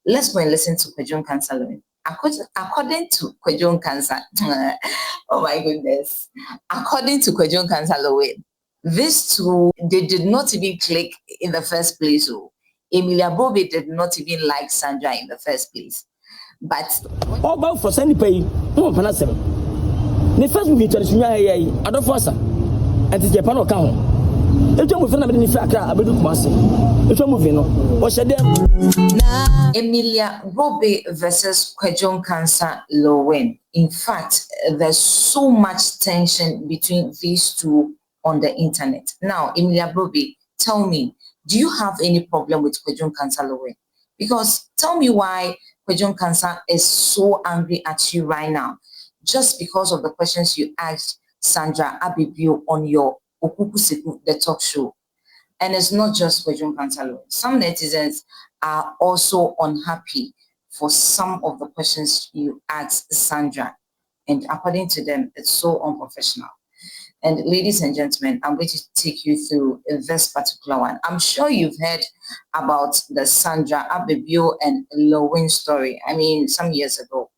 Let's go and listen to Kwadwo Nkansah Lilwin. According to Kwadwo Nkansah, oh my goodness. According to Kwadwo Nkansah Lilwin, these two, they did not even click in the first place. So Emelia Brobbey did not even like Sandra in the first place. But all about for sending pay, no panasem. The first movie to the Adom Force, and the Japan account. If you move in a fact, I will do massive. If you move in, what's your name? Emelia Brobbey versus Kwadwo Nkansah Lilwin. In fact, there's so much tension between these two on the internet. Now, Emelia Brobbey, tell me, do you have any problem with Kwadwo Nkansah Lilwin? Because tell me why Kwadwo Nkansah is so angry at you right now, just because of the questions you asked Sandra Ababio on your Okukuseku The Talk Show. And it's not just Kwadwo Nkansah Lilwin. Some netizens are also unhappy for some of the questions you asked Sandra. And according to them, it's so unprofessional. And ladies and gentlemen, I'm going to take you through this particular one. I'm sure you've heard about the Sandra Ababio and Lilwin story. I mean, some years ago.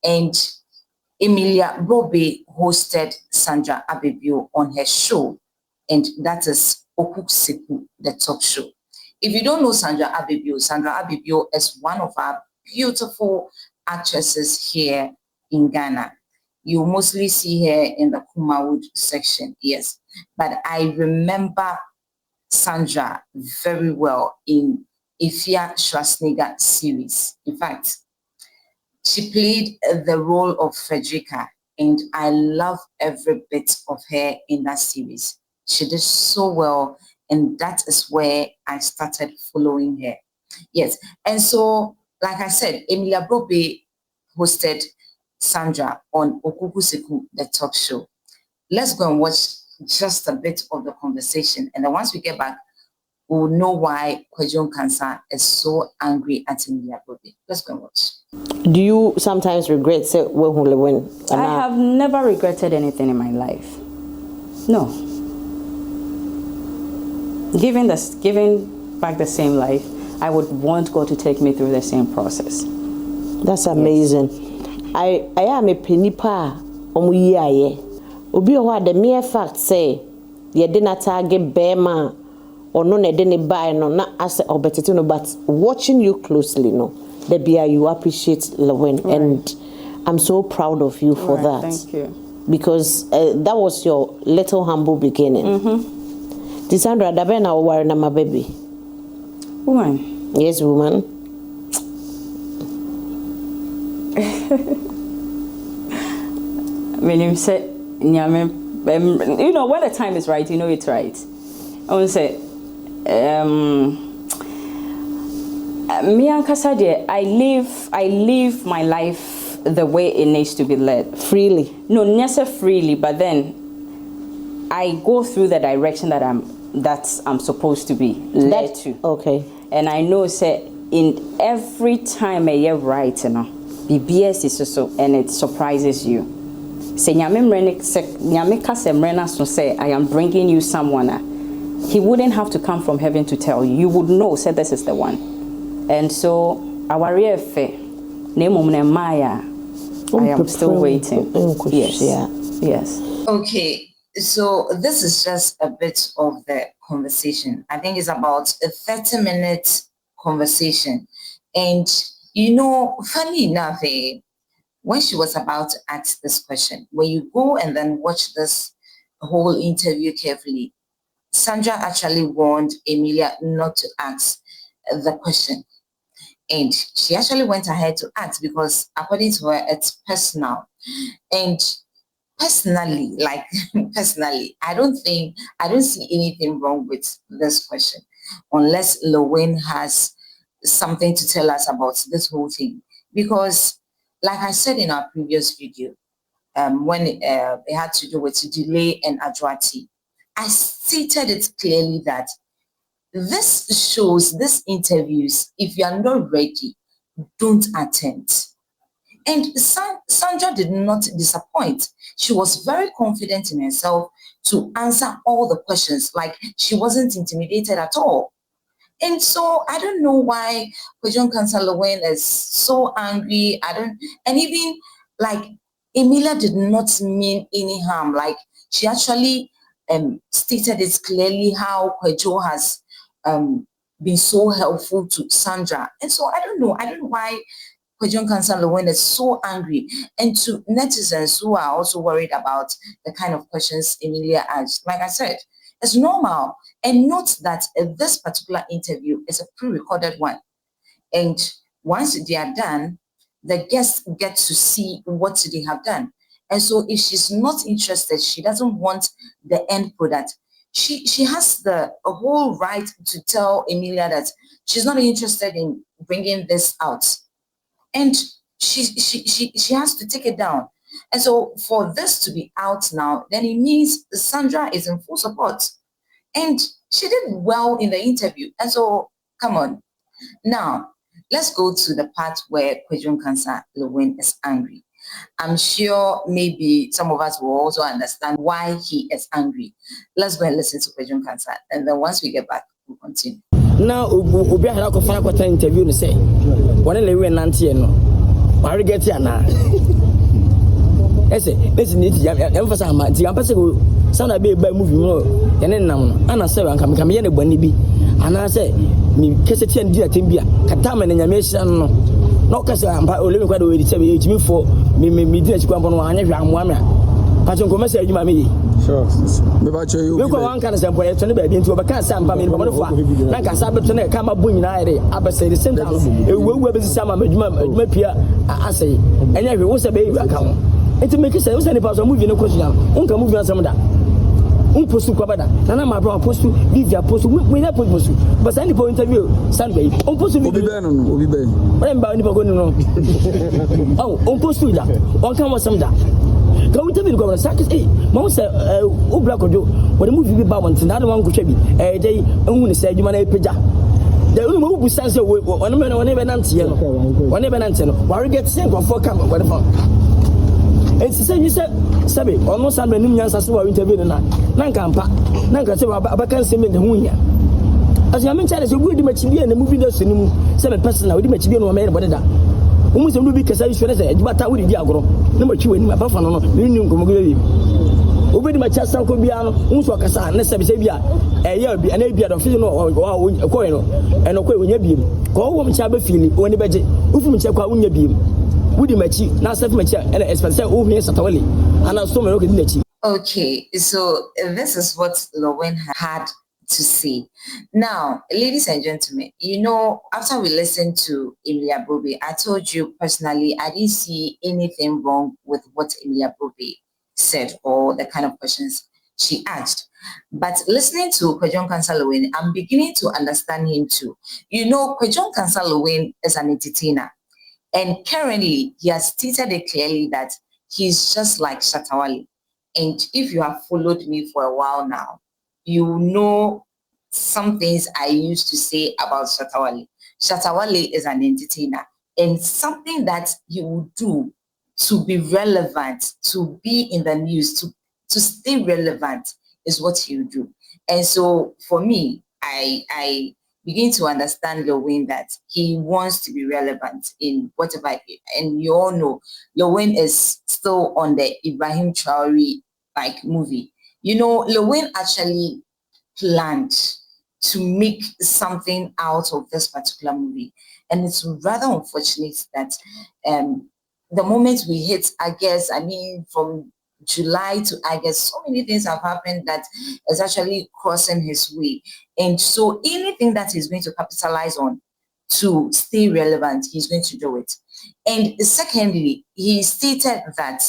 And Emelia Brobbey hosted Sandra Ababio on her show. And that is Okukuseku The Talk Show. If you don't know Sandra Ababio is one of our beautiful actresses here in Ghana. You mostly see her in the Kumawood section, yes. But I remember Sandra very well in Ifya Schwarzenegger series. In fact, she played the role of Frederica, and I love every bit of her in that series. She did so well, and that is where I started following her. Yes, and so, like I said, Emelia Brobbey hosted Sandra on Okukuseku The Talk Show. Let's go and watch just a bit of the conversation, and then once we get back, we'll know why Kwadwo Nkansah is so angry at Emelia Brobbey. Let's go and watch. Do you sometimes regret when? I have never regretted anything in my life. No. Giving back the same life, I would want God to take me through the same process. That's amazing. Yes. I am a penipa omuyaye. Obi owa the mere fact say ye didn't target Bema or no ne didn't buy no not as obetino, but watching you closely, no, the beer you appreciate Lilwin, right. And I'm so proud of you for that. Thank you. Because that was your little humble beginning. Mm-hmm. Sandra Dabena or my baby. Woman. Yes, woman. When you say, you know, when the time is right, you know it's right. I would say, me and Kasa, I live my life the way it needs to be led. Freely? No, not so freely, but then I go through the direction that I'm supposed to be led to. Okay. And I know, say, in every time I hear right, you know, BBS is so, and it surprises you. Say, I am bringing you someone. He wouldn't have to come from heaven to tell you. You would know, say, this is the one. And so, our real faith, Maya, I am still waiting. Yes. Yes. Okay. So this is just a bit of the conversation. I think it's about a 30-minute conversation. And, you know, funny enough, when she was about to ask this question, when you go and then watch this whole interview carefully, Sandra actually warned Emelia not to ask the question. And she actually went ahead to ask because according to her, it's personal. And personally, I don't see anything wrong with this question, unless Lilwin has something to tell us about this whole thing. Because, like I said in our previous video, when it had to do with delay and adroity, I stated it clearly that these interviews, if you are not ready, don't attend. And Sandra did not disappoint. She was very confident in herself to answer all the questions, like she wasn't intimidated at all. And so I don't know why Kwadwo Nkansah Lilwin is so angry. And even like Emelia did not mean any harm. Like she actually stated it clearly how Kwadwo has been so helpful to Sandra. And so I don't know why Kwadwo Nkansah Lilwin is so angry. And to netizens who are also worried about the kind of questions Emelia asked, like I said, it's normal. And note that this particular interview is a pre-recorded one. And once they are done, the guests get to see what they have done. And so if she's not interested, she doesn't want the end product, she has the whole right to tell Emelia that she's not interested in bringing this out. And she has to take it down. And so for this to be out now, then it means Sandra is in full support. And she did well in the interview. And so, come on. Now, let's go to the part where Kwadwo Nkansah Lilwin is angry. I'm sure maybe some of us will also understand why he is angry. Let's go and listen to Kwadwo Nkansah. And then once we get back, we'll continue. Now, Obi had a final quarter interview to say, when Lilwin Nancy no, I get here now. I say, listen, emphasize my the ambassador. Sound a bit by movie more. And then now, and I say, I'm coming here. And I say, me Cassette and dear Timbia, Kataman and Yamation, no Cassa, but only quite away to me for me, didn't come on one. Patron Commerce, you may sure. Look at one kind of sample, it's only into a car sample, like a Sabaton, come up with I say the same time. It will be some of my peer, I say, and every once a baby account. And to make it say, what's any part of moving no question? Unka move on some of that. Post Kwabada, Nana, my brother, post to leave your post, we never post. But any point interview, Sunday, on post to be when I'm bound to go no. Oh, on post to that, on come with some that. Go to the government, Sackers, most Black or Joe, what a movie be bound, another one could be a day, only said you may pay. The only move who stands away, whenever Nancy, whenever Nancy, why get sent on 4 camera, whatever. It's the same you said, Sabi, almost I'm a new young Sassua interview. Nankampa, Nanka, I can't say me the Hunya. As you mentioned, as you would much be in the movie, there's 7 person, I would much be no man, but that. Almost a movie because I said, but I would Diagro, number 2 in my buffalo, Union Comoglio. Over my chest, Uncle Biano, Unswakasa, Nessa Sabia, a year be an Abia of Fino or a coin, and a quay when you beam. Go home, Chabba Philly, when the budget, Ufum Chaka, when you beam. Okay, so this is what Lilwin had to say. Now, ladies and gentlemen, you know, after we listened to Emelia Brobbey, I told you personally, I didn't see anything wrong with what Emelia Brobbey said or the kind of questions she asked. But listening to Kwadwo Nkansah Lilwin, I'm beginning to understand him too. You know, Kwadwo Nkansah Lilwin is an entertainer. And currently, he has stated it clearly that he's just like Shatta Wale. And if you have followed me for a while now, you know some things I used to say about Shatta Wale. Shatta Wale is an entertainer. And something that he will do to be relevant, to be in the news, to stay relevant is what he will do. And so for me, I begin to understand Lilwin that he wants to be relevant in whatever, and you all know Lilwin is still on the Ibrahim Traore movie. You know, Lilwin actually planned to make something out of this particular movie, and it's rather unfortunate that the moment we hit, from July to August, so many things have happened that is actually crossing his way. And so anything that he's going to capitalize on to stay relevant, he's going to do it. And secondly, he stated that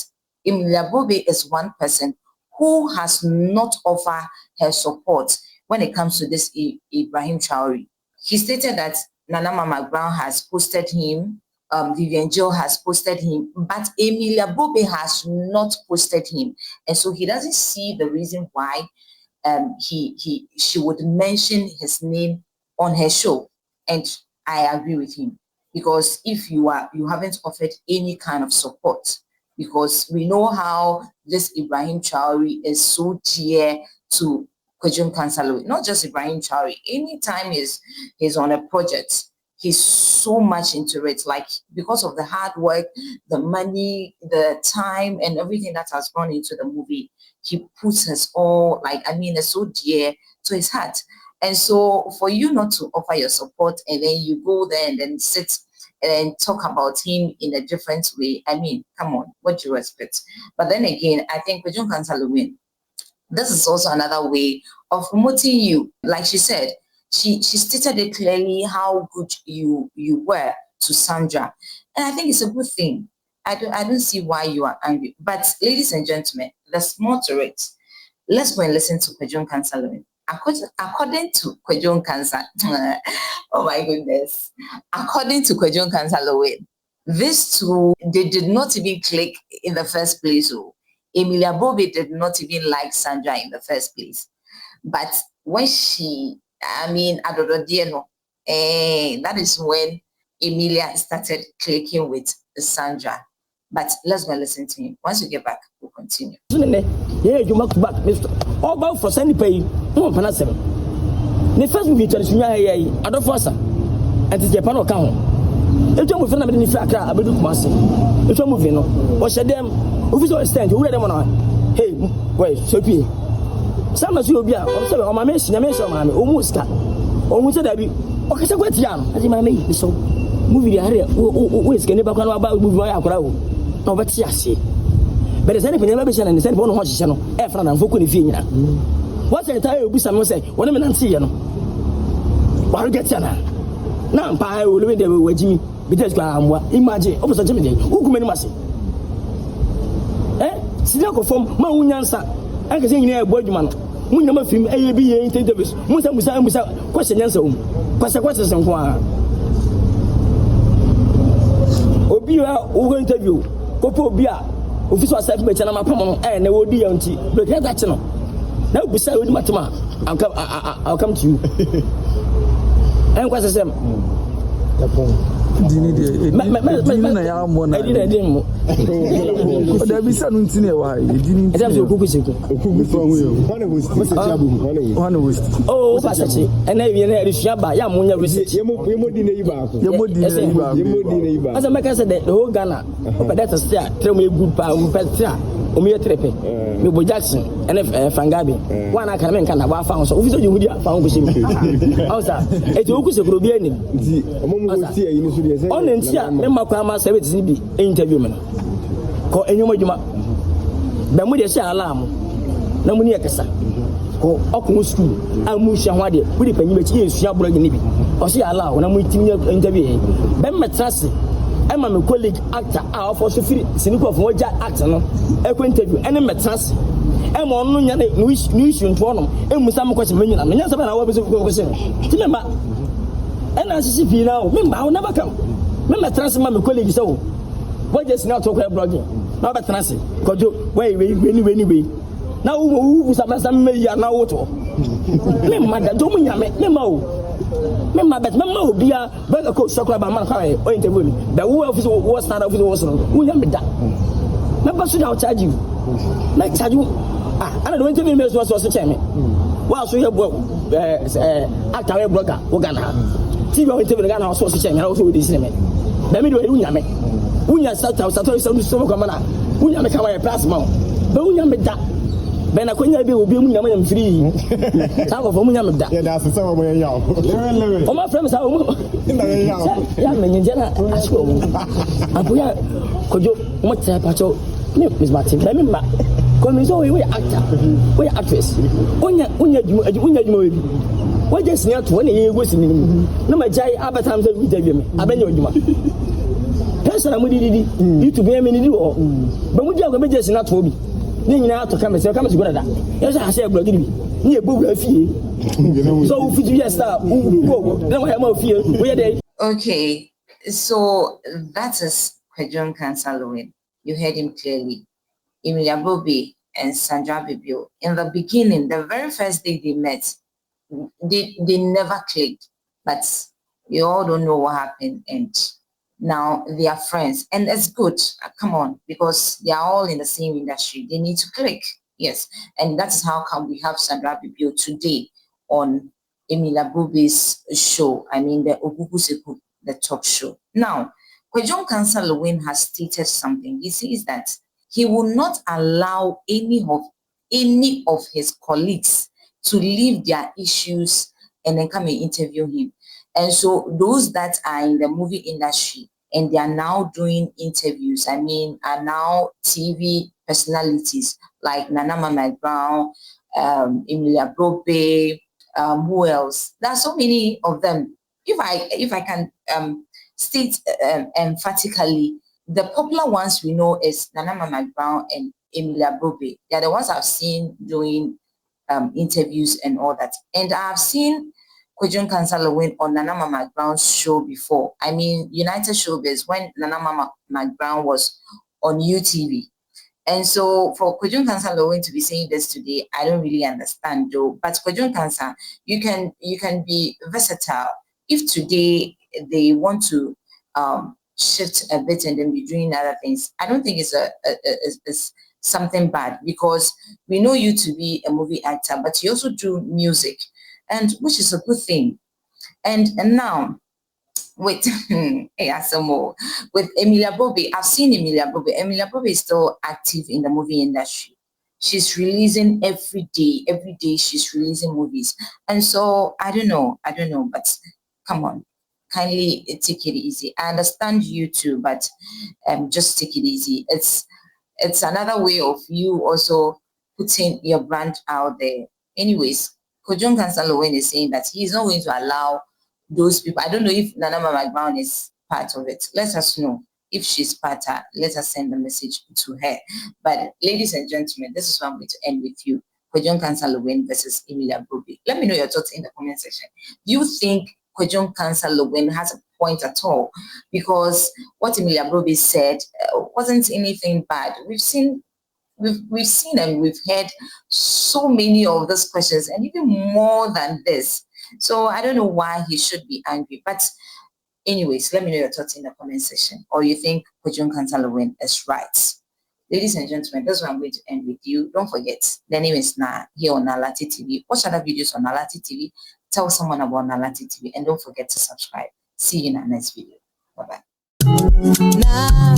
Emelia Brobbey is one person who has not offered her support when it comes to this Ibrahim Traore. He stated that Nana Mama Brown has posted him, Vivian Jill has posted him, but Emelia Brobbey has not posted him. And so he doesn't see the reason why she would mention his name on her show. And I agree with him, because if you haven't offered any kind of support, because we know how this Ibrahim Traore is so dear to Kwadwo Nkansah Lilwin, not just Ibrahim Traore. Anytime he's on a project, he's so much into it, like because of the hard work, the money, the time, and everything that has gone into the movie. He puts us all, it's so dear to his heart. And so for you not to offer your support and then you go there and then sit and talk about him in a different way, come on, what do you expect? But then again, I think Kwadwo Nkansah Lilwin, this is also another way of promoting you. Like she said, she stated it clearly how good you were to Sandra. And I think it's a good thing. I don't see why you are angry. But ladies and gentlemen, there's more to it. Let's go and listen to Kwadwo Nkansah Lilwin. According to Kwadwo Nkansah, oh my goodness. According to Kwadwo Nkansah Lilwin, these two, they did not even click in the first place. So Emelia Brobbey did not even like Sandra in the first place. But when that is when Emelia started clicking with Sandra. But let's go listen to him. Once we get back, we'll continue. Yeah, you must back, Mr. All about for Sandy Pay, no Panasem. The first movie to Adom Fossa, and the Japan account. The job of Fernand in Faka, Abu Kumasi. It's a movie, no? What's them? Who stand? Who read them on? Hey, wait, so be. Some of you will be on my message, almost cut. Almost said, okay, so what's young? As my mate, so movie who is going to back about movie. No, but see. But there's anything never been and the same one watch channel, Efran and Fukuni. What's the entire Busam say? When I'm not seeing you. What gets you now? Now, I will live there with Jimmy. Because imagine, opposite Jimmy, who come in Massy. Sinako from Maunyansa, I can say in a boy man. We never film ABA interviews. Musa question answer. Questions and Obia, who interview. Popo Bia, official settlement and I'm a and they will be empty. But that's no. Now, beside with Matama, I'll come to you. And what's the same? Oh, Passachi, and then you Shaba, Yamunia visit. As a maker said, the whole Ghana, but that's a star, tell me good power, Omia Trepe, Mibo Jackson, and Fangabi. One I can make an hour found, so you would have found with him. Also, it's Okukuseku The Talk Show. On and see, remember, Kwama 70 interview. Call any more. Bamudia say alarm. No money at Kasa. Call Okumu school. I'm Musha Wadi. We depend on you, Shabra Nibi. Or see allow when I'm waiting your interview. Ben Matrasi. I'm a colleague actor. I offer Sophie Sinico of Moja actor. I interview any Matrasi. I'm on news in Toronto. And with some question, I mean, that's about our question. Remember, and as you see now, remember, I'll never come. Remember, transfer my colleague so. What just now talk about blogging? Not about transfer. Because you wait. Now, who was a million now? Remember, don't mean Remember, but Mamma be a better coach, soccer about Mankai or interview. The officer was not of the Wasson. Who am that? Remember, should I charge you? Like, charge you. I don't interview me as was a chairman. Well, so you have actor blogger, Ogana. See your interview, and I was a chairman also with this name. Let me do it. Unya sat out, so Commander. Unya make a plasma. But Unya make that. Ben Aquina will be free. Some of them that. Yeah, that's some of my young. Oh, my friends are young men in general. I could you what's a patrol? Miss Martin, remember. Come so we actor, we actress. Unya, what just near 20 years listening? No, my jay, other times we tell me. I been your person, I'm with you to be a minute or. But would you have just not told me? Now to come and say, come to go. Yes, I say, near Boogle fee. So, if you just start, no, I have more fear. Where they? Okay, so that is Kwadwo Nkansah Lilwin. You heard him clearly. Emelia Brobbey and Sandra Ababio. In the beginning, the very first day they met, they never clicked. But you all don't know what happened, and now they are friends, and it's good. Come on, because they are all in the same industry. They need to click. Yes, and that is how come we have Sandra Ababio today on Emelia Brobbey's show. I mean, the Okukuseku The Talk Show. Now, Kwadwo Nkansah Lilwin has stated something. He says that he will not allow any of his colleagues to leave their issues and then come and interview him. And so those that are in the movie industry and they are now doing interviews, I mean, are now TV personalities like Naa Brown, Emelia Brobbey, who else? There are so many of them. If I can state emphatically, the popular ones we know is Naa Brown and Emelia Brobbey. They are the ones I've seen doing interviews and all that. And I've seen Kwadwo Nkansah Lilwin on Naa Brown's show before. I mean, United Showbiz, when Naa Brown was on UTV. And so for Kwadwo Nkansah Lilwin to be saying this today, I don't really understand though. But Kwadwo Nkansah, you can be versatile. If today they want to shift a bit and then be doing other things, I don't think it's something bad, because we know you to be a movie actor, but you also do music, and which is a good thing. And now with with Emelia Brobbey, I've seen Emelia Brobbey. Emelia Brobbey is still active in the movie industry. She's releasing every day. Every day she's releasing movies. And so I don't know, but come on, kindly take it easy. I understand you too, but just take it easy. It's another way of you also putting your brand out there. Anyways, Kwadwo Nkansah Lilwin is saying that he's not going to allow those people. I don't know if Naa Brown is part of it. Let us know if she's part. Let us send a message to her. But ladies and gentlemen, this is what I'm going to end with you. Kwadwo Nkansah Lilwin versus Emelia Brobbey. Let me know your thoughts in the comment section. Do you think Kwadwo Nkansah Lilwin has a point at all? Because what Emelia Brobbey said wasn't anything bad. We've seen and we've heard so many of those questions, and even more than this. So I don't know why he should be angry. But anyways, let me know your thoughts in the comment section. Or you think Kwadwo Nkansah Lilwin is right? Ladies and gentlemen, that's what I'm going to end with you. Don't forget, the name is Naa, here on Naa Lartey TV. Watch other videos on Naa Lartey TV. Tell someone about Naa Lartey TV. And don't forget to subscribe. See you in our next video. Bye-bye.